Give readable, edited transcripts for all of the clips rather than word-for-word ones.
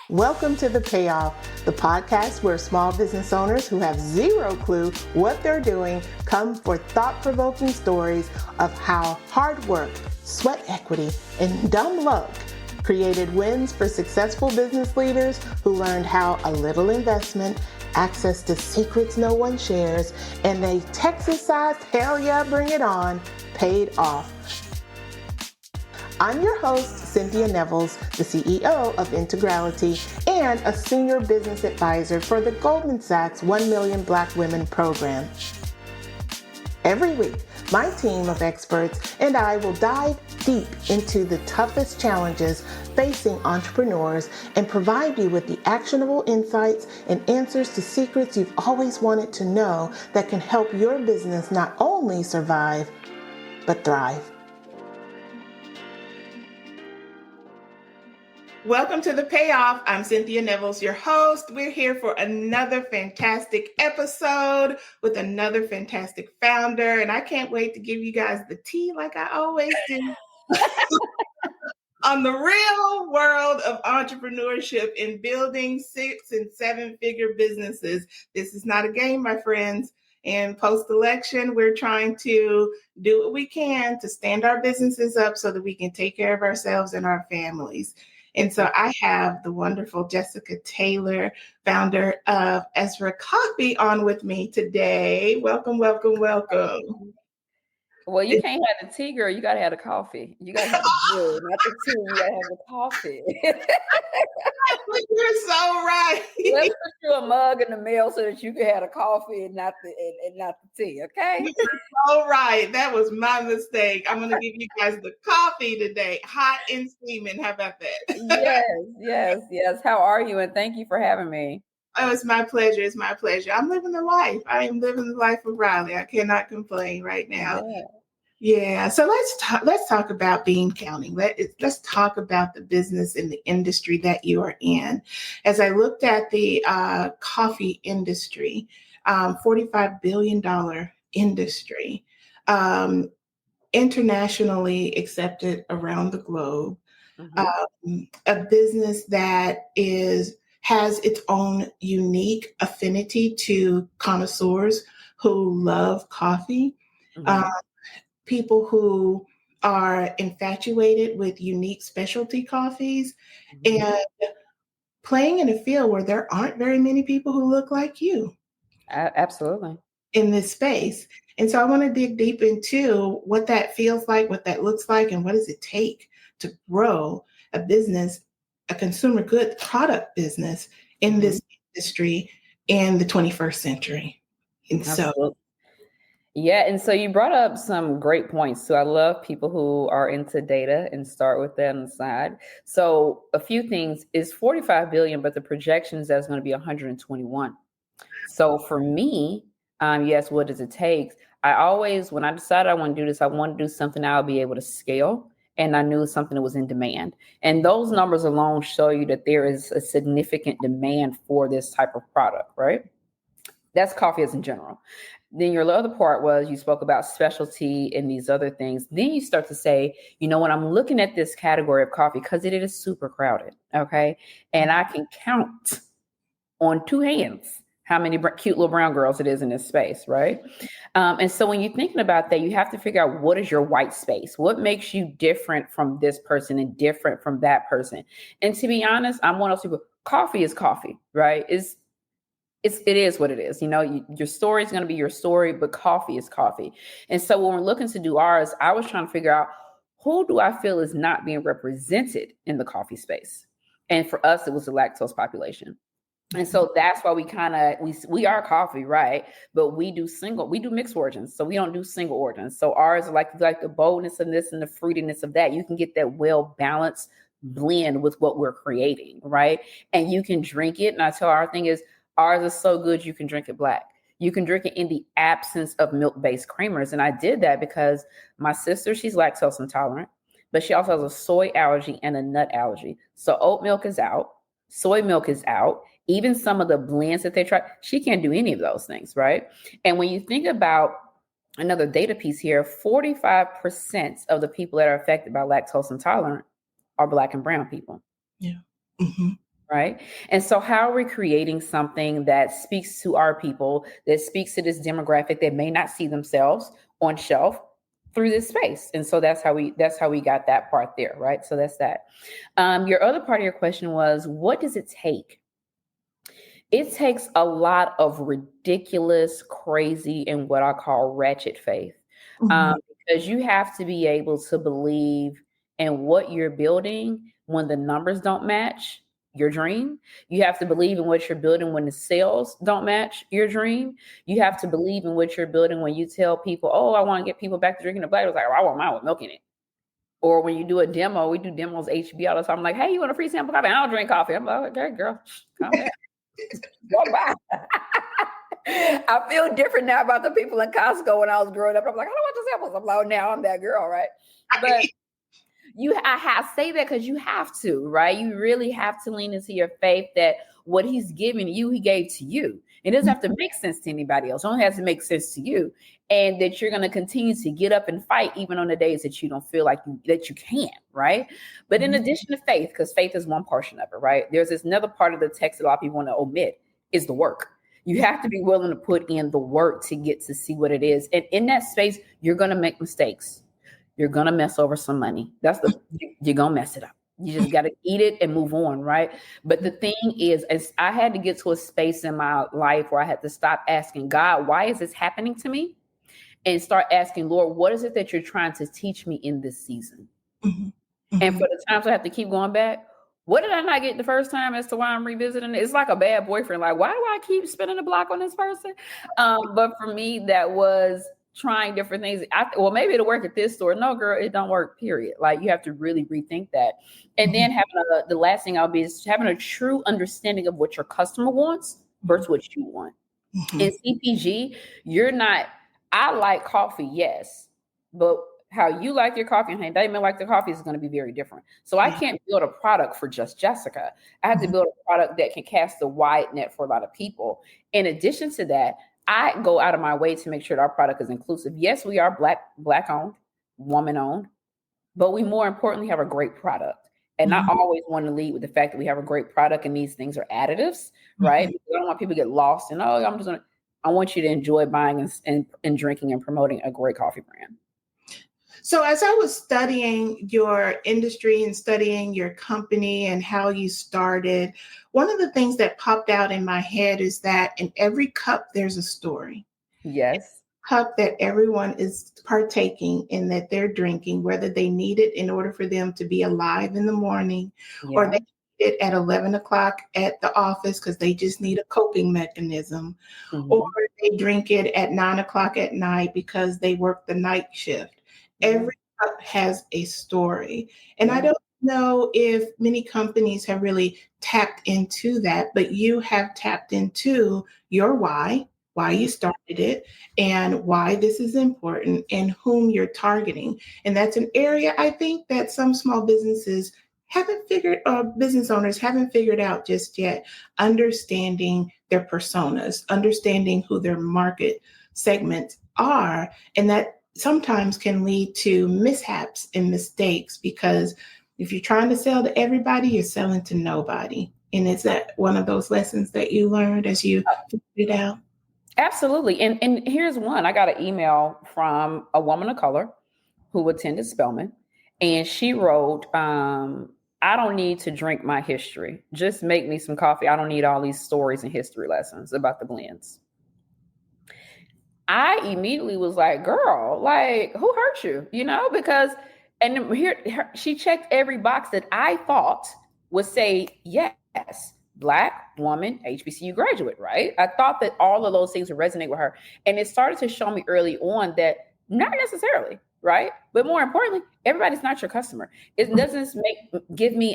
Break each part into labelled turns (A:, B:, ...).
A: Welcome to The Payoff, the podcast where small business owners who have zero clue what they're doing come for thought-provoking stories of how hard work, sweat equity, and dumb luck created wins for successful business leaders who learned how a little investment, access to secrets no one shares, and a Texas-sized hell yeah, bring it on, paid off. I'm your host, Cynthia Nevels, the CEO of Integrality and a senior business advisor for the Goldman Sachs 1 Million Black Women program. Every week, my team of experts and I will dive deep into the toughest challenges facing entrepreneurs and provide you with the actionable insights and answers to secrets you've always wanted to know that can help your business not only survive, but thrive. Welcome to The Payoff. I'm Cynthia Nevels, your host. We're here for another fantastic episode with another fantastic founder, and I can't wait to give you guys the tea like I always do on the real world of entrepreneurship in building 6- and 7-figure businesses. This is not a game, my friends. And post-election, we're trying to do what we can to stand our businesses up so that we can take care of ourselves and our families. And so I have the wonderful Jessica Taylor, founder of Ezra Coffee, on with me today. Welcome, welcome, welcome.
B: Well, you can't have the tea, girl. You got to have the coffee. You got to have the brew, not the tea. You got to have the coffee.
A: You're so right.
B: Let's put you a mug in the mail so that you can have the coffee and not the tea, okay?
A: You're so right. That was my mistake. I'm going to give you guys the coffee today, hot and steaming. How about
B: that? Yes. How are you? And thank you for having me.
A: Oh, it's my pleasure. It's my pleasure. I'm living the life. I am living the life of Riley. I cannot complain right now. Yeah. So let's talk about bean counting. Let's talk about the business and the industry that you are in. As I looked at the coffee industry, $45 billion industry, internationally accepted around the globe, a business that has its own unique affinity to connoisseurs who love coffee. People who are infatuated with unique specialty coffees and playing in a field where there aren't very many people who look like you.
B: Absolutely.
A: In this space. And so I want to dig deep into what that feels like, what that looks like, and what does it take to grow a business, a consumer goods product business in this industry in the 21st century. And
B: Absolutely. And so you brought up some great points. So I love people who are into data and start with that on the side. So a few things is 45 billion, but the projections that's going to be 121. So for me, yes, what does it take? I always, when I decided I want to do this, I want to do something I'll be able to scale. And I knew something that was in demand. And those numbers alone show you that there is a significant demand for this type of product, right? That's coffee as in general. Then your other part was you spoke about specialty and these other things. Then you start to say, when I'm looking at this category of coffee, because it is super crowded, okay? And I can count on 2 hands how many cute little brown girls it is in this space, right? And so when you're thinking about that, you have to figure out what is your white space? What makes you different from this person and different from that person? And to be honest, I'm one of those people, coffee is coffee, right? It is what it is. Your story is going to be your story, but coffee is coffee. And so when we're looking to do ours, I was trying to figure out who do I feel is not being represented in the coffee space? And for us, it was the lactose population. And so that's why we are coffee, right? But we do mixed origins. So we don't do single origins. So ours are like the boldness of this and the fruitiness of that. You can get that well-balanced blend with what we're creating, right? And you can drink it. And I tell our thing is, ours is so good, you can drink it black. You can drink it in the absence of milk-based creamers. And I did that because my sister, she's lactose intolerant, but she also has a soy allergy and a nut allergy. So oat milk is out. Soy milk is out. Even some of the blends that they try, she can't do any of those things, right? And when you think about another data piece here, 45% of the people that are affected by lactose intolerant are Black and brown people.
A: Yeah.
B: Right. And so, how are we creating something that speaks to our people, that speaks to this demographic that may not see themselves on shelf through this space? And so that's how we got that part there. Right. So that's that. Your other part of your question was, what does it take? It takes a lot of ridiculous, crazy, and what I call ratchet faith.
A: Mhm.
B: Because you have to be able to believe in what you're building when the numbers don't match your dream. You have to believe in what you're building when the sales don't match your dream. You have to believe in what you're building when you tell people, oh, I want to get people back to drinking the black. It's like, oh, I want mine with milk in it. Or when you do a demo, we do demos HB all the time. I'm like, hey, you want a free sample coffee? I don't drink coffee. I'm like, okay, girl, calm down. Go by. I feel different now about the people in Costco when I was growing up. I'm like, I don't want the samples. I'm like, oh, now I'm that girl, right? But I say that because you have to, right? You really have to lean into your faith that what he's giving you, he gave to you. It doesn't have to make sense to anybody else. It only has to make sense to you. And that you're going to continue to get up and fight even on the days that you don't feel like that you can't, right? But in addition to faith, because faith is one portion of it, right? There's this another part of the text that a lot of people want to omit is the work. You have to be willing to put in the work to get to see what it is. And in that space, you're going to make mistakes. You're going to mess over some money. You're going to mess it up. You just got to eat it and move on, right? But the thing is I had to get to a space in my life where I had to stop asking God, why is this happening to me? And start asking, Lord, what is it that you're trying to teach me in this season?
A: Mhm.
B: And for the times I have to keep going back, what did I not get the first time as to why I'm revisiting it? It's like a bad boyfriend. Like, why do I keep spinning the block on this person? But for me, that was trying different things. Well, maybe it'll work at this store. No, girl, it don't work, period. Like, you have to really rethink that. And then the last thing I'll be is having a true understanding of what your customer wants versus what you want. In CPG, I like coffee, yes, but how you like your coffee and how they may like their coffee is going to be very different. So I can't build a product for just Jessica. I have to build a product that can cast a wide net for a lot of people. In addition to that, I go out of my way to make sure that our product is inclusive. Yes, we are black owned, woman owned, but we more importantly have a great product. And I always want to lead with the fact that we have a great product and these things are additives, right? Because I don't want people to get lost and I want you to enjoy buying and drinking and promoting a great coffee brand.
A: So as I was studying your industry and studying your company and how you started, one of the things that popped out in my head is that in every cup, there's a story.
B: Yes.
A: Cup that everyone is partaking in, that they're drinking, whether they need it in order for them to be alive in the morning, or they need it at 11 o'clock at the office because they just need a coping mechanism, or they drink it at 9 o'clock at night because they work the night shift. Every cup has a story. And I don't know if many companies have really tapped into that, but you have tapped into your why you started it, and why this is important, and whom you're targeting. And that's an area I think that some small businesses business owners haven't figured out just yet, understanding their personas, understanding who their market segments are. And that sometimes can lead to mishaps and mistakes, because if you're trying to sell to everybody, you're selling to nobody. And is that one of those lessons that you learned as you figured it out?
B: Absolutely. And here's one. I got an email from a woman of color who attended Spelman, and she wrote, I don't need to drink my history. Just make me some coffee. I don't need all these stories and history lessons about the blends. I immediately was like, girl, like, who hurt you? Because, and she checked every box that I thought would say, yes, Black woman, HBCU graduate, right? I thought that all of those things would resonate with her. And it started to show me early on that not necessarily, right? But more importantly, everybody's not your customer. It doesn't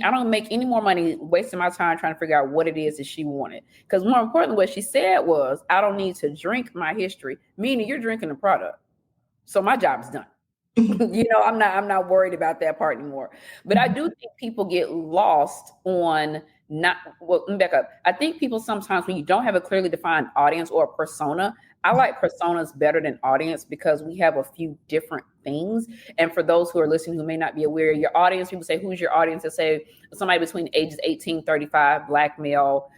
B: I don't make any more money wasting my time trying to figure out what it is that she wanted. Because more importantly, what she said was, I don't need to drink my history, meaning you're drinking the product. So my job is done. I'm not worried about that part anymore. But I do think people get lost on let me back up. I think people sometimes, when you don't have a clearly defined audience or a persona, I like personas better than audience because we have a few different things. And for those who are listening who may not be aware, your audience, people say, who's your audience? They say somebody between ages 18, 35, Black male,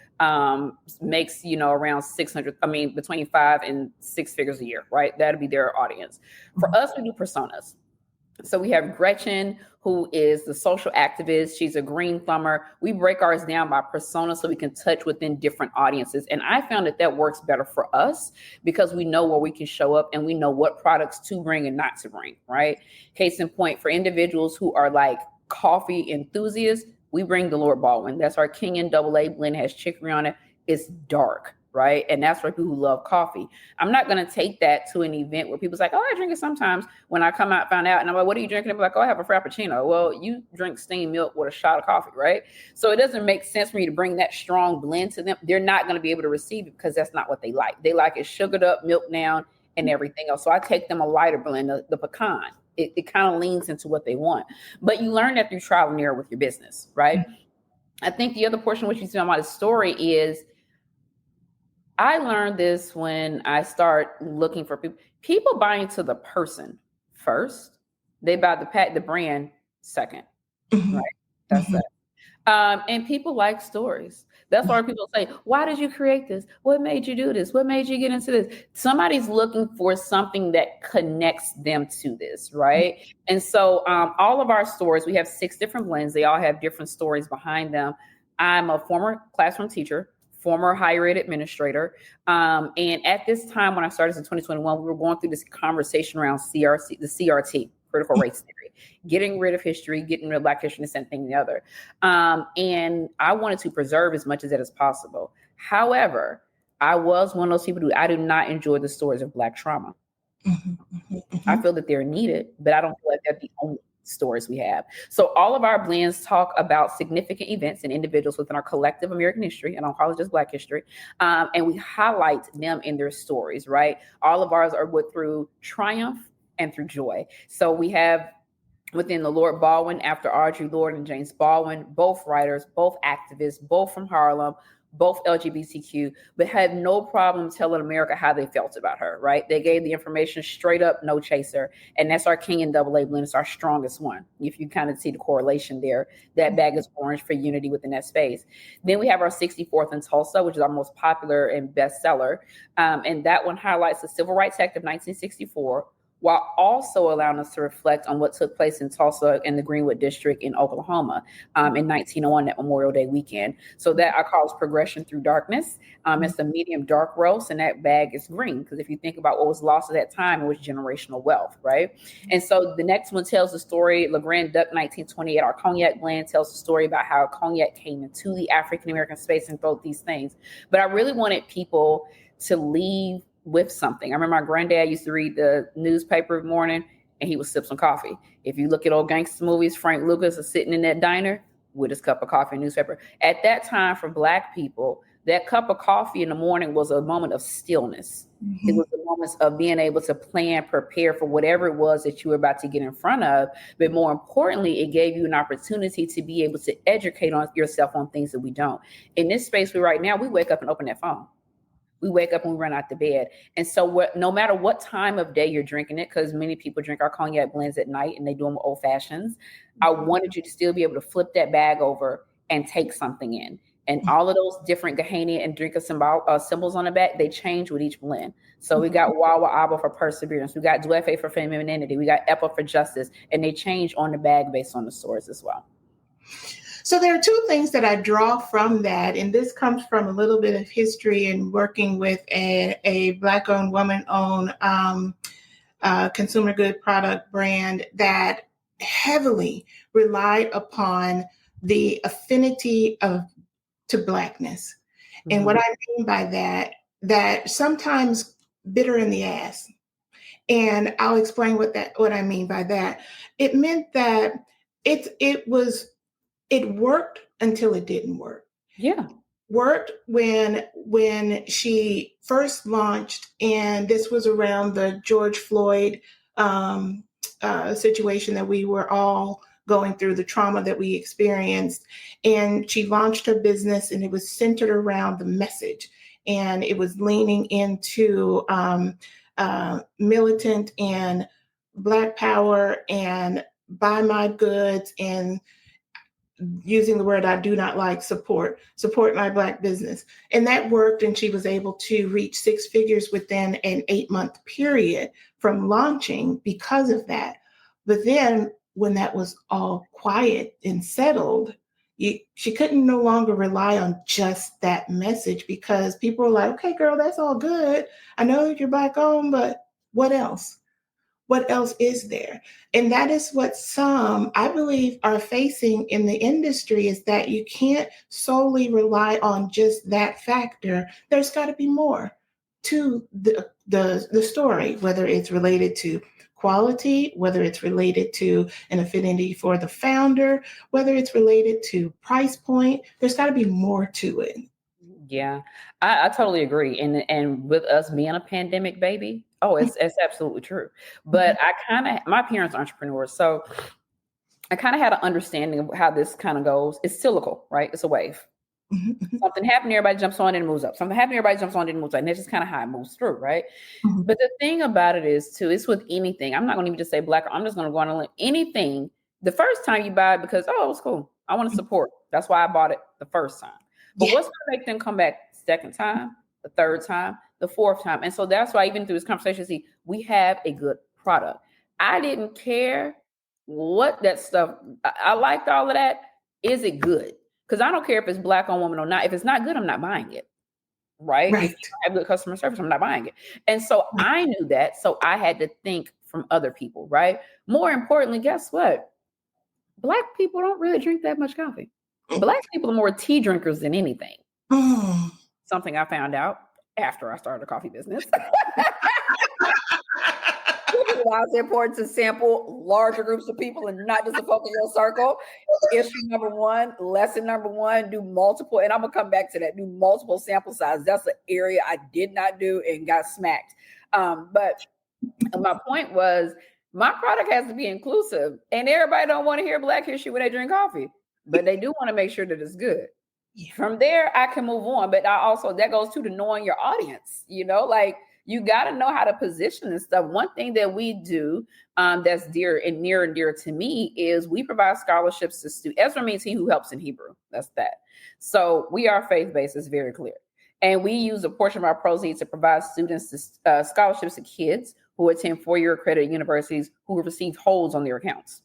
B: makes, around 600, between 5 and 6 figures a year, right? That'd be their audience. For us, we do personas. So we have Gretchen, who is the social activist. She's a green thumber. We break ours down by persona so we can touch within different audiences. And I found that works better for us because we know where we can show up and we know what products to bring and not to bring, right? Case in point, for individuals who are like coffee enthusiasts, we bring the Lord Baldwin. That's our King and Double A blend. It has chicory on it. It's dark, right? And that's for people who love coffee. I'm not going to take that to an event where people's like, oh, I drink it sometimes. When I come out, find out, and I'm like, what are you drinking? I'm like, oh, I have a Frappuccino. Well, you drink steamed milk with a shot of coffee, right? So it doesn't make sense for me to bring that strong blend to them. They're not going to be able to receive it because that's not what they like. They like it sugared up, milk down, and everything else. So I take them a lighter blend, the pecan. It kind of leans into what they want. But you learn that through trial and error with your business, right? Mm-hmm. I think the other portion which you see on my story is I learned this when I start looking for people. People buy into the person first. They buy the brand second, right? That's it. And people like stories. That's why people say, why did you create this? What made you do this? What made you get into this? Somebody's looking for something that connects them to this, right? And so all of our stories, we have 6 different blends. They all have different stories behind them. I'm a former classroom teacher, former higher ed administrator. And at this time, when I started in 2021, we were going through this conversation around the CRT, critical race theory, getting rid of history, getting rid of Black history, and this thing and the other. And I wanted to preserve as much of that as possible. However, I was one of those people I do not enjoy the stories of Black trauma. I feel that they're needed, but I don't feel like they're the only stories we have. So all of our blends talk about significant events and individuals within our collective American history, and I don't call it just Black history, and we highlight them in their stories, right? All of ours are through triumph and through joy. So we have within the Lord Baldwin, after Audre Lorde and James Baldwin, both writers, both activists, both from Harlem, both LGBTQ, but had no problem telling America how they felt about her, right? They gave the information straight up, no chaser. And that's our King and Double A blend. It's our strongest one. If you kind of see the correlation there, that bag is orange for unity within that space. Then we have our 64th in Tulsa, which is our most popular and bestseller. And that one highlights the Civil Rights Act of 1964, while also allowing us to reflect on what took place in Tulsa and the Greenwood District in Oklahoma in 1901, that Memorial Day weekend. So that I call progression through darkness. It's a medium dark roast, and that bag is green, because if you think about what was lost at that time, it was generational wealth, right? And so the next one tells the story, Le Grand Duc 1928, our cognac blend tells the story about how cognac came into the African-American space and both these things. But I really wanted people to leave with something. I remember my granddad used to read the newspaper every morning, and he would sip some coffee. If you look at old gangster movies, Frank Lucas is sitting in that diner with his cup of coffee and newspaper. At that time, for Black people, that cup of coffee in the morning was a moment of stillness. It was a moment of being able to plan, prepare for whatever it was that you were about to get in front of. But more importantly, it gave you an opportunity to be able to educate on yourself on things that we don't. In this space right now, we wake up and open that phone. We wake up and we run out the bed. And so no matter what time of day you're drinking it, because many people drink our cognac blends at night and they do them old fashions, I wanted you to still be able to flip that bag over and take something in. And all of those different Gahania and drinker symbols on the back, they change with each blend. So we got Wawa Aba for perseverance. We got Duefe for femininity. We got Epa for justice. And they change on the bag based on the stores as well.
A: So there are 2 things that I draw from that, and this comes from a little bit of history and working with a Black-owned, woman-owned consumer good product brand that heavily relied upon the affinity to Blackness. And what I mean by that sometimes bitter in the ass. And I'll explain what I mean by that. It meant that it worked until it didn't work.
B: Yeah.
A: Worked when she first launched, and this was around the George Floyd situation that we were all going through, the trauma that we experienced. And she launched her business, and it was centered around the message. and it was leaning into militant and Black power and buy my goods and using the word I do not like, support my Black business. And that worked. And she was able to reach six figures within an 8-month period from launching because of that. But then when that was all quiet and settled, she couldn't no longer rely on just that message, because people were like, okay, girl, that's all good. I know you're Black owned, but what else? What else is there? And that is what some, I believe, are facing in the industry, is that you can't solely rely on just that factor. There's got to be more to the story, whether it's related to quality, whether it's related to an affinity for the founder, whether it's related to price point. There's got to be more to it.
B: Yeah, I totally agree. And with us being a pandemic baby, it's absolutely true. But my parents are entrepreneurs, so I kind of had an understanding of how this kind of goes. It's cyclical, right? It's a wave. Something happened, everybody jumps on it and moves up. Something happened, everybody jumps on it and moves up. And that's just kind of how it moves through, right? But the thing about it is, too, it's with anything. I'm not going to even just say Black. I'm just going to go on and anything. The first time you buy it because, it was cool. I want to support. That's why I bought it the first time. But what's going to make them come back second time, the third time, the fourth time? And so that's why even through this conversation, see, we have a good product. I didn't care what that stuff, I liked all of that. Is it good? Because I don't care if it's Black on woman or not. If it's not good, I'm not buying it. Right? If you don't have good customer service, I'm not buying it. And so I knew that. So I had to think from other people, right? More importantly, guess what? Black people don't really drink that much coffee. Black people are more tea drinkers than anything. Something I found out after I started a coffee business. Why it's important to sample larger groups of people and not just to focus your circle. Issue number one, lesson number one, do multiple, and I'm gonna come back to that, do multiple sample sizes. That's an area I did not do and got smacked. But my point was, my product has to be inclusive, and everybody don't want to hear Black history when they drink coffee, but they do want to make sure that it's good. From there, I can move on. But I also, that goes to knowing your audience, like, you got to know how to position and stuff. One thing that we do that's near and dear to me is we provide scholarships to students. Ezra means he who helps in Hebrew. That's that. So we are faith-based. It's very clear. And we use a portion of our proceeds to provide students to, scholarships to kids who attend 4-year accredited universities who receive holds on their accounts.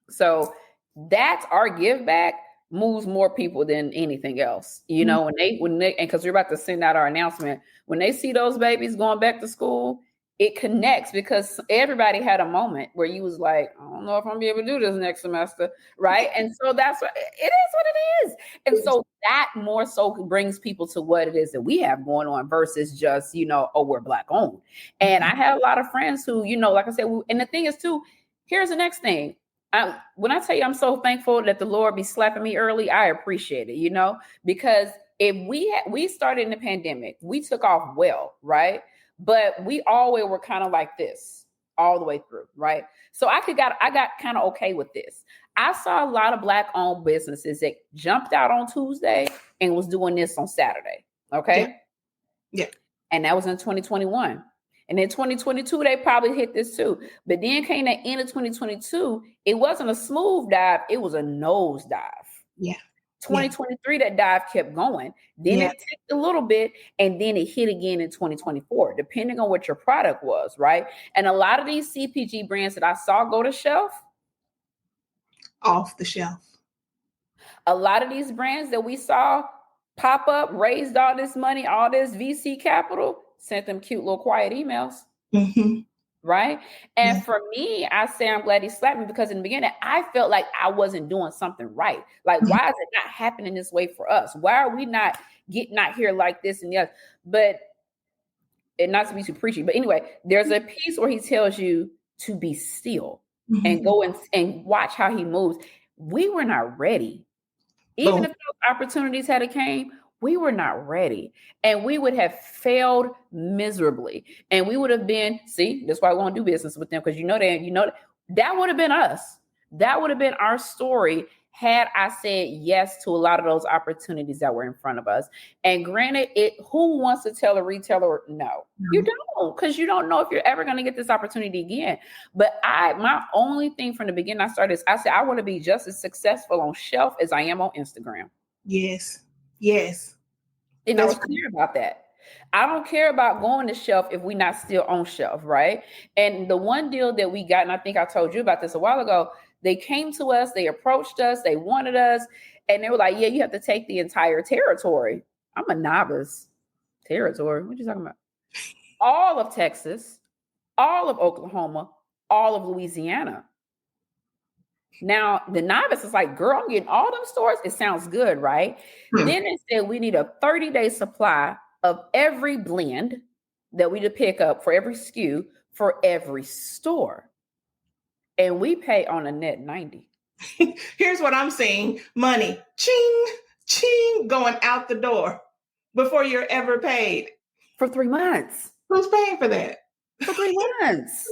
B: So that's our give back. Moves more people than anything else, when they, and because we're about to send out our announcement, when they see those babies going back to school, it connects, because everybody had a moment where you was like, I don't know if I'm gonna be able to do this next semester, right? And so that's what it is. And so that more so brings people to what it is that we have going on versus just, we're Black owned. And I have a lot of friends who, like I said, and the thing is too, here's the next thing. When I tell you I'm so thankful that the Lord be slapping me early, I appreciate it, because if we started in the pandemic, we took off well, right? But we always were kind of like this all the way through, right? So I got kind of okay with this. I saw a lot of Black owned businesses that jumped out on Tuesday and was doing this on Saturday. Okay.
A: Yeah.
B: And that was in 2021. And in 2022, they probably hit this too. But then came the end of 2022. It wasn't a smooth dive. It was a nose dive.
A: Yeah.
B: 2023, that dive kept going. Then it ticked a little bit, and then it hit again in 2024, depending on what your product was, right? And a lot of these CPG brands that I saw go to shelf.
A: Off the shelf.
B: A lot of these brands that we saw pop up, raised all this money, all this VC capital, sent them cute little quiet emails. Right. And for me, I say I'm glad he slapped me, because in the beginning, I felt like I wasn't doing something right. Like, why is it not happening this way for us? Why are we not here like this and the other? But, and not to be too preachy, but anyway, there's a piece where he tells you to be still and go and watch how he moves. We were not ready. Even if those opportunities had came, we were not ready, and we would have failed miserably. And we would have been, that's why we want to do business with them, because that would have been us. That would have been our story had I said yes to a lot of those opportunities that were in front of us. And granted, who wants to tell a retailer no? You don't, because you don't know if you're ever going to get this opportunity again. But my only thing from the beginning I started is I said I want to be just as successful on shelf as I am on Instagram.
A: Yes. Yes.
B: And I was clear about that. I don't care about going to shelf if we're not still on shelf, right? And the one deal that we got, and I think I told you about this a while ago, they came to us, they approached us, they wanted us, and they were like, yeah, you have to take the entire territory. I'm a novice. Territory? What are you talking about? All of Texas, all of Oklahoma, all of Louisiana. Now, the novice is like, girl, I'm getting all them stores. It sounds good, right? Then they said we need a 30-day supply of every blend that we to pick up for every SKU for every store. And we pay on a net 90.
A: Here's what I'm saying. Money, ching, ching, going out the door before you're ever paid.
B: For 3 months.
A: Who's paying for that?
B: For 3 months.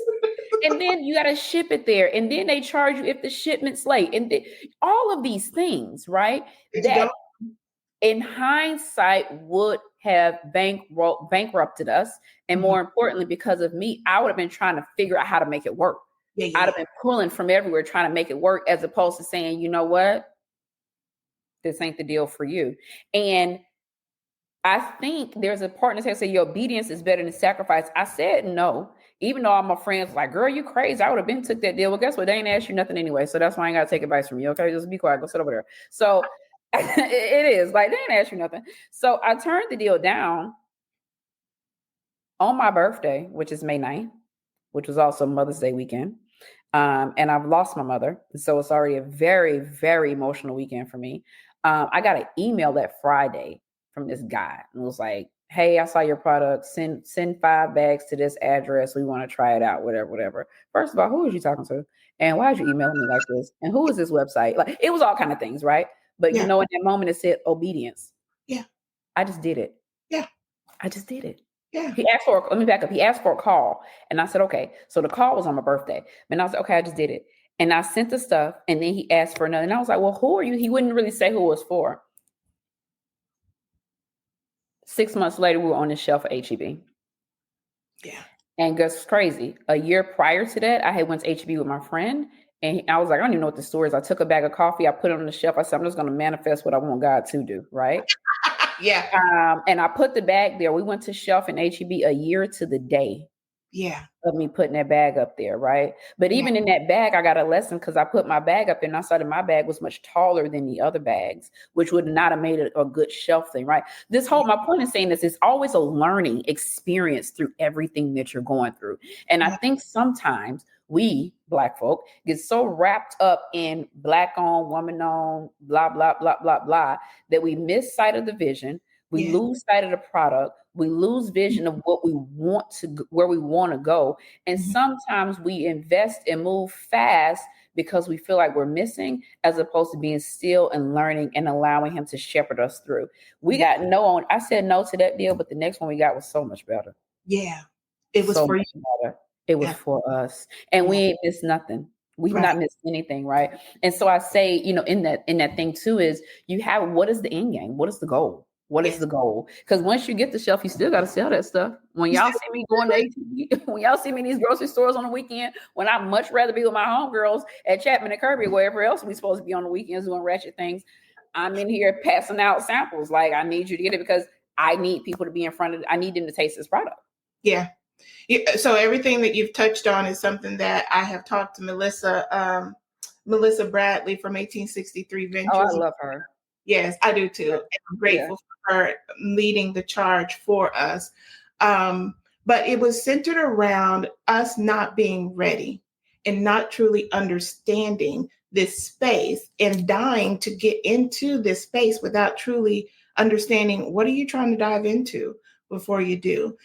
B: And then you got to ship it there. And then they charge you if the shipment's late. And all of these things, right? That in hindsight would have bankrupted us. And more importantly, because of me, I would have been trying to figure out how to make it work. I'd have been pulling from everywhere trying to make it work, as opposed to saying, you know what? This ain't the deal for you. And I think there's a part that say your obedience is better than sacrifice. I said no, even though all my friends were like, girl, you crazy. I would have been took that deal. Well, guess what? They ain't asked you nothing anyway. So that's why I ain't got to take advice from you. Okay, just be quiet. Go sit over there. So it is like, they ain't asked you nothing. So I turned the deal down on my birthday, which is May 9th, which was also Mother's Day weekend. And I've lost my mother. So it's already a very, very emotional weekend for me. I got an email that Friday from this guy and was like, hey, I saw your product. Send 5 bags to this address. We want to try it out, whatever. First of all, who is you talking to? And why is you emailing me like this? And who is this website? Like, it was all kind of things, right? But you know, in that moment, it said obedience.
A: Yeah.
B: I just did it.
A: Yeah.
B: I just did it.
A: Yeah.
B: Let me back up. He asked for a call. And I said, okay. So the call was on my birthday. And I was like, okay, I just did it. And I sent the stuff. And then he asked for another. And I was like, well, who are you? He wouldn't really say who it was for. 6 months later, we were on the shelf at HEB.
A: Yeah.
B: And guess crazy. A year prior to that, I had went to HEB with my friend. And I was like, I don't even know what the store is. I took a bag of coffee. I put it on the shelf. I said, I'm just going to manifest what I want God to do. Right.
A: Yeah.
B: And I put the bag there. We went to shelf in HEB a year to the day.
A: Yeah.
B: Of me putting that bag up there, right? But even in that bag, I got a lesson because I put my bag up there and I saw that my bag was much taller than the other bags, which would not have made it a good shelf thing, right? My point in saying this is always a learning experience through everything that you're going through. And I think sometimes we Black folk get so wrapped up in Black owned, woman owned, blah, blah, blah, blah, blah, that we miss sight of the vision. We lose sight of the product. We lose vision of what we want to, where we want to go. And sometimes we invest and move fast because we feel like we're missing, as opposed to being still and learning and allowing him to shepherd us through. We got no on. I said no to that deal, but the next one we got was so much better.
A: Yeah. It was
B: so
A: for
B: much
A: you.
B: better. It was for us. And we ain't missed nothing. We've not missed anything, right? And so I say, in that thing too, is what is the end game? What is the goal? What is the goal? Because once you get the shelf, you still got to sell that stuff. When y'all see me going to ATV, when y'all see me in these grocery stores on the weekend, when I'd much rather be with my homegirls at Chapman and Kirby, or wherever else we supposed to be on the weekends doing ratchet things, I'm in here passing out samples. Like, I need you to get it because I need people to be in front of. I need them to taste this product.
A: Yeah. So everything that you've touched on is something that I have talked to Melissa Bradley from 1863 Ventures.
B: Oh, I love her.
A: Yes, I do too. And I'm grateful for her leading the charge for us. But it was centered around us not being ready and not truly understanding this space and dying to get into this space without truly understanding what are you trying to dive into before you do.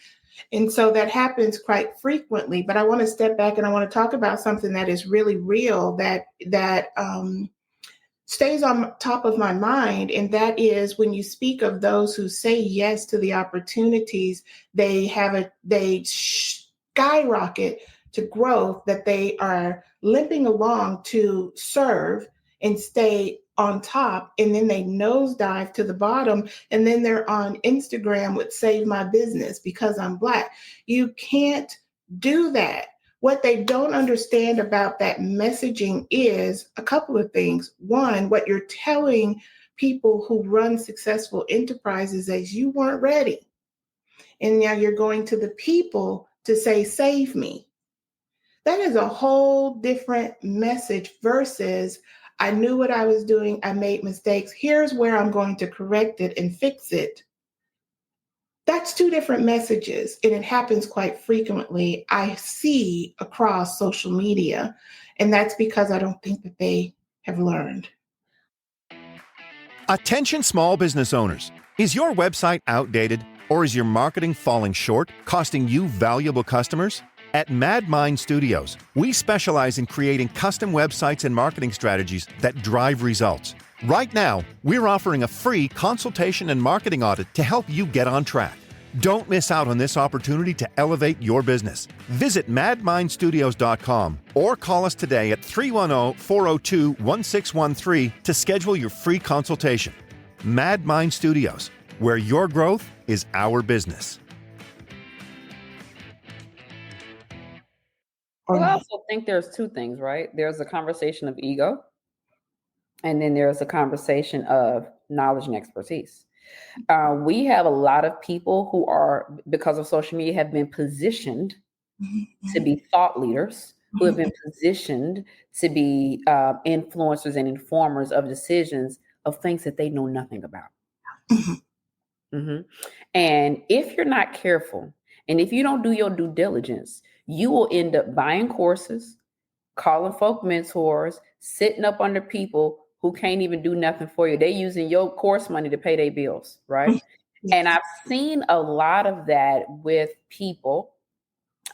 A: And so that happens quite frequently. But I want to step back and I want to talk about something that is really real that stays on top of my mind. And that is when you speak of those who say yes to the opportunities, they skyrocket to growth, that they are limping along to serve and stay on top, and then they nosedive to the bottom, and then they're on Instagram with Save My Business because I'm Black. You can't do that. What they don't understand about that messaging is a couple of things. One, what you're telling people who run successful enterprises is you weren't ready. And now you're going to the people to say, save me. That is a whole different message versus I knew what I was doing. I made mistakes. Here's where I'm going to correct it and fix it. That's two different messages, and it happens quite frequently. I see across social media, and that's because I don't think that they have learned.
C: Attention small business owners. Is your website outdated or is your marketing falling short, costing you valuable customers? At Mad Mind Studios, we specialize in creating custom websites and marketing strategies that drive results. Right now, we're offering a free consultation and marketing audit to help you get on track. Don't miss out on this opportunity to elevate your business. Visit madmindstudios.com or call us today at 310-402-1613 to schedule your free consultation. Mad Mind Studios, where your growth is our business.
B: Well, I also think there's two things, right? There's a conversation of ego, and then there's a conversation of knowledge and expertise. We have a lot of people who are, because of social media, have been positioned to be thought leaders, who have been positioned to be influencers and informers of decisions of things that they know nothing about. And if you're not careful, and if you don't do your due diligence, you will end up buying courses, calling folk mentors, sitting up under people who can't even do nothing for you. They're using your course money to pay their bills, right? And I've seen a lot of that with people,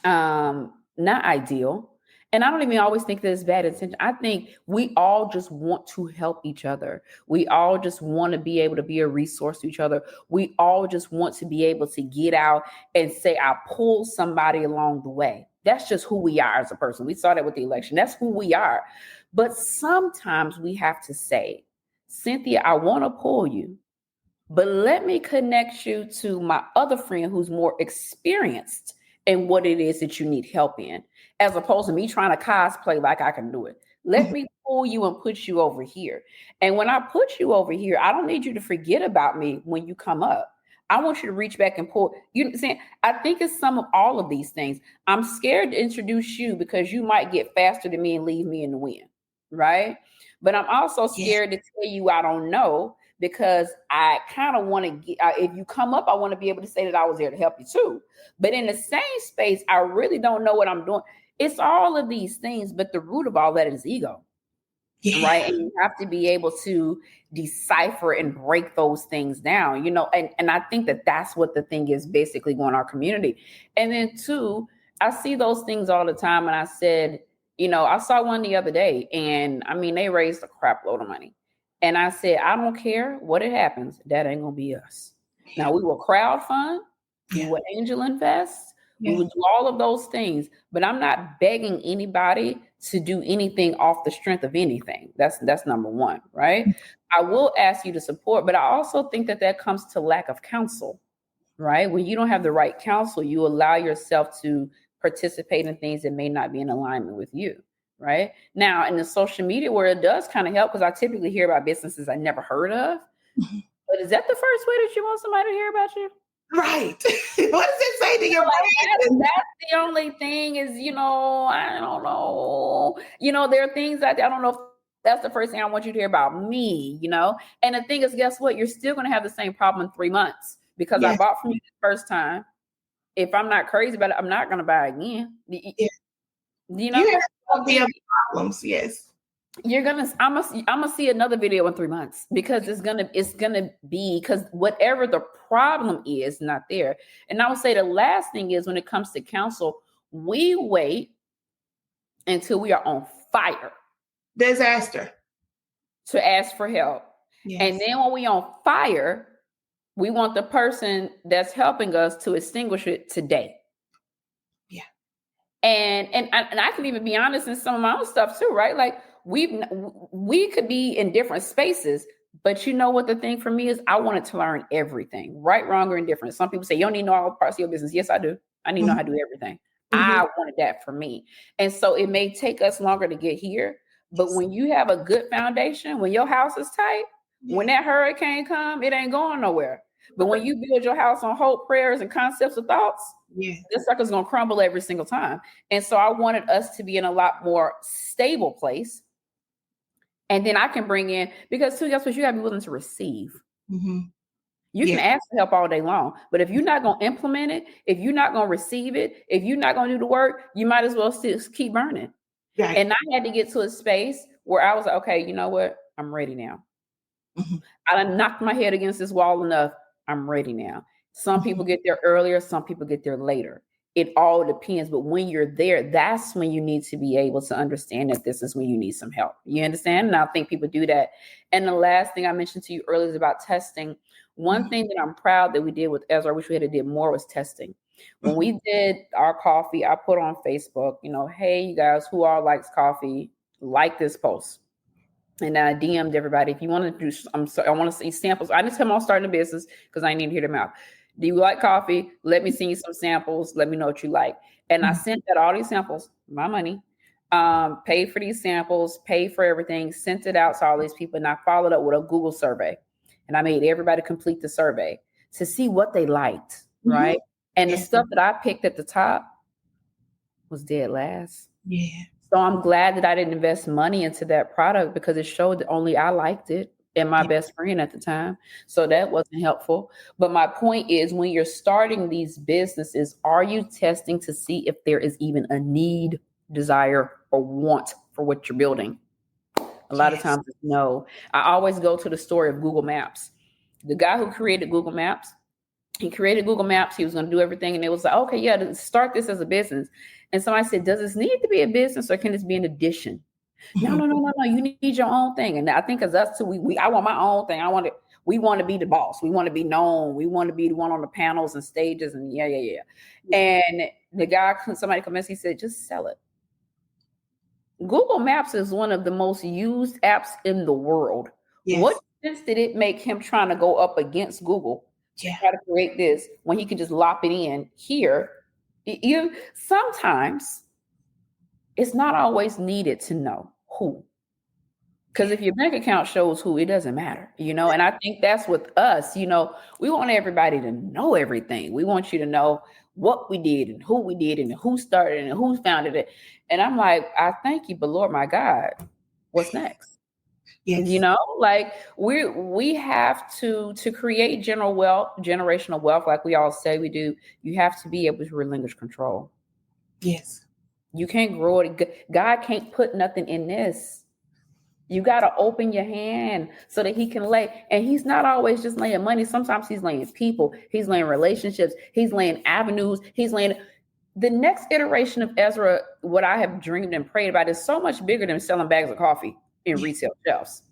B: not ideal. And I don't even always think that it's bad intention. I think we all just want to help each other. We all just want to be able to be a resource to each other. We all just want to be able to get out and say, I pulled somebody along the way. That's just who we are as a person. We saw that with the election. That's who we are. But sometimes we have to say, Cynthia, I want to pull you, but let me connect you to my other friend who's more experienced in what it is that you need help in, as opposed to me trying to cosplay like I can do it. Let me pull you and put you over here. And when I put you over here, I don't need you to forget about me when you come up. I want you to reach back and pull. You understand? I think it's some of all of these things. I'm scared to introduce you because you might get faster than me and leave me in the wind, right? But I'm also scared to tell you I don't know, because I kind of want to get, if you come up, I want to be able to say that I was there to help you too. But in the same space, I really don't know what I'm doing. It's all of these things, but the root of all that is ego, right? And you have to be able to decipher and break those things down, you know, and I think that that's what the thing is basically going on in our community. And then two, I see those things all the time. And I said, you know, I saw one the other day, and I mean, they raised a crap load of money. And I said, I don't care what it happens. That ain't going to be us. Now, we will crowdfund, we will angel invest, we will do all of those things, but I'm not begging anybody to do anything off the strength of anything. That's number one, right? I will ask you to support, but I also think that comes to lack of counsel, right? When you don't have the right counsel, you allow yourself to participate in things that may not be in alignment with you. Right now, in the social media where it does kind of help, because I typically hear about businesses I never heard of. But is that the first way that you want somebody to hear about you?
A: Right. What does it say to your
B: brand? That's the only thing is, you know, I don't know. You know, there are things that I don't know if that's the first thing I want you to hear about me, you know? And the thing is, guess what? You're still going to have the same problem in 3 months, because I bought from you the first time. If I'm not crazy about it, I'm not going to buy again. You know,
A: you have all the other problems. Yes,
B: you're gonna. I'm gonna see another video in 3 months, because it's gonna be, because whatever the problem is not there. And I would say the last thing is, when it comes to counsel, we wait until we are on fire,
A: disaster,
B: to ask for help. And then when we on fire, we want the person that's helping us to extinguish it today. And I can even be honest in some of my own stuff too, right? Like, we could be in different spaces, but you know what the thing for me is? I wanted to learn everything, right, wrong, or indifferent. Some people say you don't need to know all parts of your business. Yes, I do. I need to know how to do everything. I wanted that for me. And so it may take us longer to get here, but when you have a good foundation, when your house is tight, when that hurricane come, it ain't going nowhere. But when you build your house on hope, prayers, and concepts of thoughts, this sucker's gonna crumble every single time. And so I wanted us to be in a lot more stable place. And then I can bring in, because too, that's what you gotta be willing to receive. You can ask for help all day long, but if you're not going to implement it, if you're not going to receive it, if you're not going to do the work, you might as well still keep burning. Right. And I had to get to a space where I was like, okay, you know what? I'm ready now. I done knocked my head against this wall enough. I'm ready now. Some people get there earlier. Some people get there later. It all depends. But when you're there, that's when you need to be able to understand that this is when you need some help. You understand? And I think people do that. And the last thing I mentioned to you earlier is about testing. One thing that I'm proud that we did with Ezra, I wish we had did more, was testing. When we did our coffee, I put on Facebook, hey, you guys, who all likes coffee, like this post. And I DM'd everybody. If you want to do, I want to see samples. I just come on starting a business because I need to hear them out. Do you like coffee? Let me see some samples. Let me know what you like. And I sent out all these samples, my money, paid for these samples, paid for everything, sent it out to all these people. And I followed up with a Google survey. And I made everybody complete the survey to see what they liked, right? And the stuff that I picked at the top was dead last. So I'm glad that I didn't invest money into that product because it showed that only I liked it and my best friend at the time. So that wasn't helpful. But my point is, when you're starting these businesses, are you testing to see if there is even a need, desire, or want for what you're building? A lot of times it's no. I always go to the story of Google Maps. The guy who created Google Maps, he created Google Maps. He was going to do everything. And it was like, okay, to start this as a business. And somebody said, does this need to be a business or can this be an addition? No. You need your own thing. And I think as us too, I want my own thing. We want to be the boss. We want to be known. We want to be the one on the panels and stages. And And the guy, somebody comments, he said, just sell it. Google Maps is one of the most used apps in the world. What sense did it make him trying to go up against Google to try to create this when he could just lop it in here? Sometimes it's not always needed to know who. Because if your bank account shows who, it doesn't matter, And I think that's with us, we want everybody to know everything. We want you to know what we did and who we did and who started and who founded it. And I'm like, I thank you, but Lord, my God, what's next? We have to create generational wealth, like we all say we do. You have to be able to relinquish control. You can't grow it. God can't put nothing in this. You got to open your hand so that he can lay. And he's not always just laying money. Sometimes he's laying people. He's laying relationships. He's laying avenues. He's laying the next iteration of Ezra. What I have dreamed and prayed about is so much bigger than selling bags of coffee in retail shelves.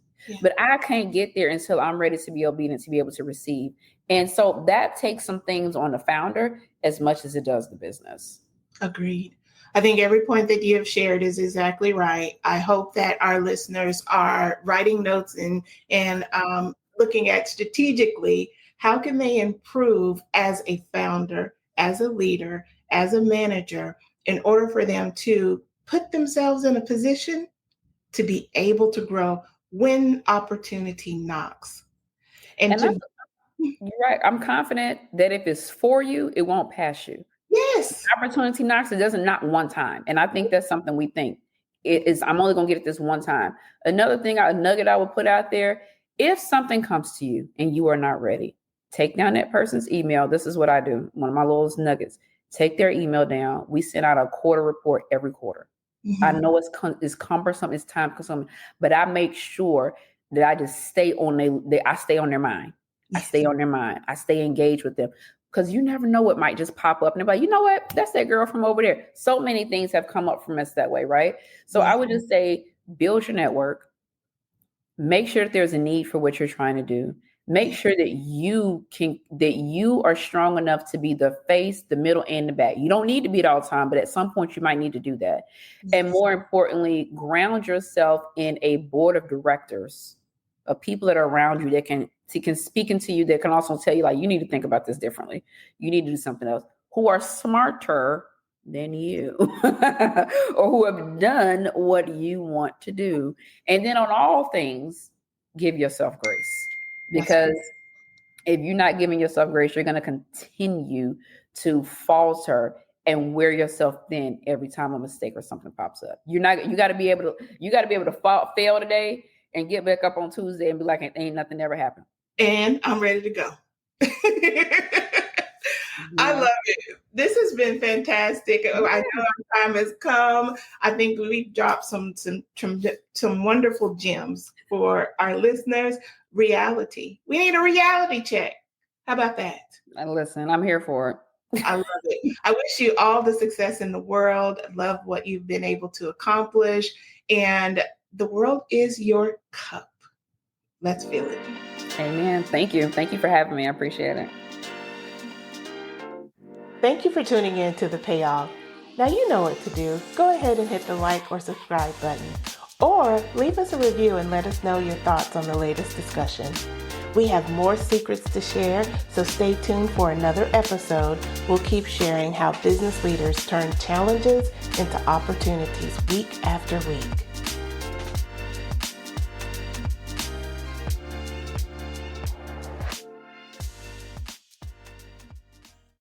B: But I can't get there until I'm ready to be obedient, to be able to receive. And so that takes some things on the founder as much as it does the business.
A: Agreed. I think every point that you have shared is exactly right. I hope that our listeners are writing notes and looking at strategically, how can they improve as a founder, as a leader, as a manager, in order for them to put themselves in a position to be able to grow when opportunity knocks.
B: You're right. I'm confident that if it's for you, it won't pass you.
A: Yes.
B: Opportunity knocks, it doesn't knock one time. And I think that's something we think. It is, I'm only going to get it this one time. Another thing, a nugget I would put out there, if something comes to you and you are not ready, take down that person's email. This is what I do. One of my little nuggets. Take their email down. We send out a quarter report every quarter. I know it's cumbersome, it's time consuming, but I make sure that I just stay on I stay on their mind. I stay on their mind. I stay engaged with them. Because you never know what might just pop up and they're like, you know what? That's that girl from over there. So many things have come up from us that way, right? So I would just say, build your network. Make sure that there's a need for what you're trying to do. Make sure that you are strong enough to be the face, the middle, and the back. You don't need to be it all the time, but at some point you might need to do that.
A: Yes.
B: And more importantly, ground yourself in a board of directors of people that are around you that can speak into you, that can also tell you, like, you need to think about this differently. You need to do something else, who are smarter than you or who have done what you want to do. And then on all things, give yourself grace. Because if you're not giving yourself grace, you're going to continue to falter and wear yourself thin every time a mistake or something pops up. You got to be able to fail today and get back up on Tuesday and be like, ain't nothing ever happened.
A: And I'm ready to go. I love it. This has been fantastic. I know our time has come. I think we've dropped some wonderful gems for our listeners. Reality. We need a reality check. How about that?
B: Listen, I'm here for it.
A: I love it. I wish you all the success in the world. I love what you've been able to accomplish. And the world is your cup. Let's fill it.
B: Amen. Thank you. Thank you for having me. I appreciate it.
A: Thank you for tuning in to The Payoff. Now you know what to do. Go ahead and hit the like or subscribe button. Or leave us a review and let us know your thoughts on the latest discussion. We have more secrets to share, so stay tuned for another episode. We'll keep sharing how business leaders turn challenges into opportunities week after week.